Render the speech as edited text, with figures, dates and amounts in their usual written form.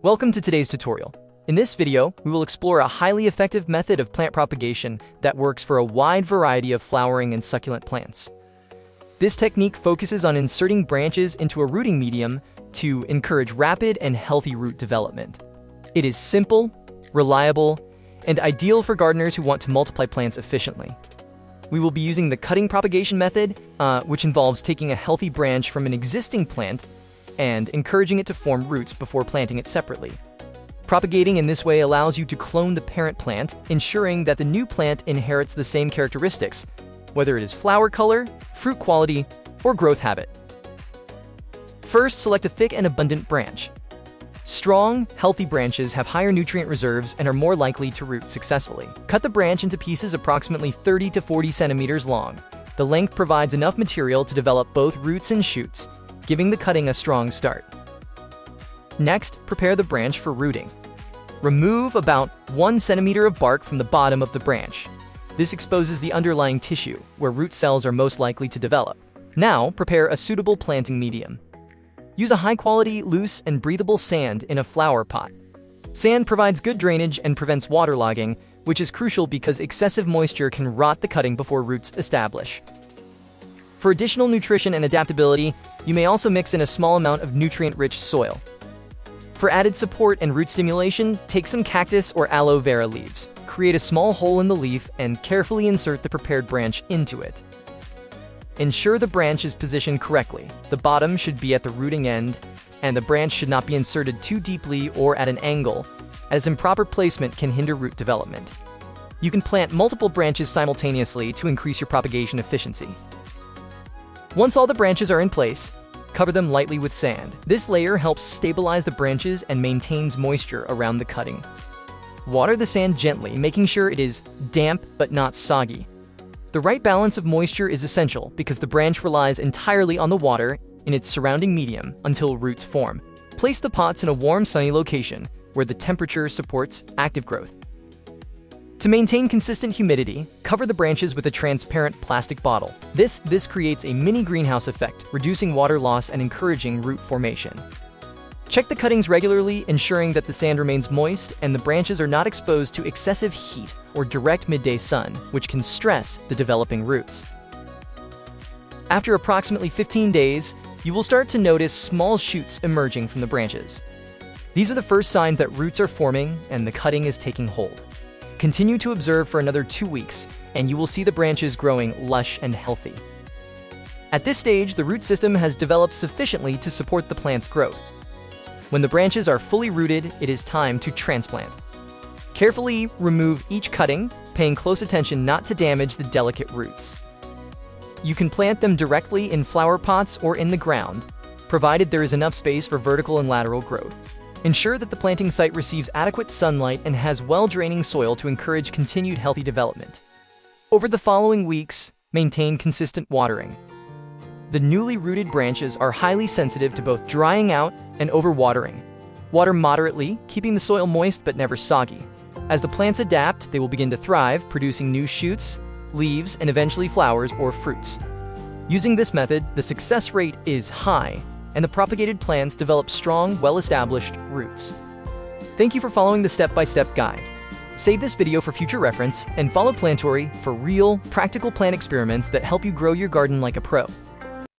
Welcome to today's tutorial. In this video, we will explore a highly effective method of plant propagation that works for a wide variety of flowering and succulent plants. This technique focuses on inserting branches into a rooting medium to encourage rapid and healthy root development. It is simple, reliable, and ideal for gardeners who want to multiply plants efficiently. We will be using the cutting propagation method, which involves taking a healthy branch from an existing plant and encouraging it to form roots before planting it separately. Propagating in this way allows you to clone the parent plant, ensuring that the new plant inherits the same characteristics, whether it is flower color, fruit quality, or growth habit. First, select a thick and abundant branch. Strong, healthy branches have higher nutrient reserves and are more likely to root successfully. Cut the branch into pieces approximately 30 to 40 centimeters long. The length provides enough material to develop both roots and shoots, giving the cutting a strong start. Next, prepare the branch for rooting. Remove about 1 centimeter of bark from the bottom of the branch. This exposes the underlying tissue, where root cells are most likely to develop. Now, prepare a suitable planting medium. Use a high-quality, loose, and breathable sand in a flower pot. Sand provides good drainage and prevents waterlogging, which is crucial because excessive moisture can rot the cutting before roots establish. For additional nutrition and adaptability, you may also mix in a small amount of nutrient-rich soil. For added support and root stimulation, take some cactus or aloe vera leaves. Create a small hole in the leaf and carefully insert the prepared branch into it. Ensure the branch is positioned correctly. The bottom should be at the rooting end, and the branch should not be inserted too deeply or at an angle, as improper placement can hinder root development. You can plant multiple branches simultaneously to increase your propagation efficiency. Once all the branches are in place, cover them lightly with sand. This layer helps stabilize the branches and maintains moisture around the cutting. Water the sand gently, making sure it is damp but not soggy. The right balance of moisture is essential because the branch relies entirely on the water in its surrounding medium until roots form. Place the pots in a warm, sunny location where the temperature supports active growth. To maintain consistent humidity, cover the branches with a transparent plastic bottle. This creates a mini greenhouse effect, reducing water loss and encouraging root formation. Check the cuttings regularly, ensuring that the sand remains moist and the branches are not exposed to excessive heat or direct midday sun, which can stress the developing roots. After approximately 15 days, you will start to notice small shoots emerging from the branches. These are the first signs that roots are forming and the cutting is taking hold. Continue to observe for another 2 weeks, and you will see the branches growing lush and healthy. At this stage, the root system has developed sufficiently to support the plant's growth. When the branches are fully rooted, it is time to transplant. Carefully remove each cutting, paying close attention not to damage the delicate roots. You can plant them directly in flower pots or in the ground, provided there is enough space for vertical and lateral growth. Ensure that the planting site receives adequate sunlight and has well-draining soil to encourage continued healthy development. Over the following weeks, maintain consistent watering. The newly rooted branches are highly sensitive to both drying out and overwatering. Water moderately, keeping the soil moist but never soggy. As the plants adapt, they will begin to thrive, producing new shoots, leaves, and eventually flowers or fruits. Using this method, the success rate is high, and the propagated plants develop strong, well-established roots. Thank you for following the step-by-step guide. Save this video for future reference and follow Plantory for real, practical plant experiments that help you grow your garden like a pro.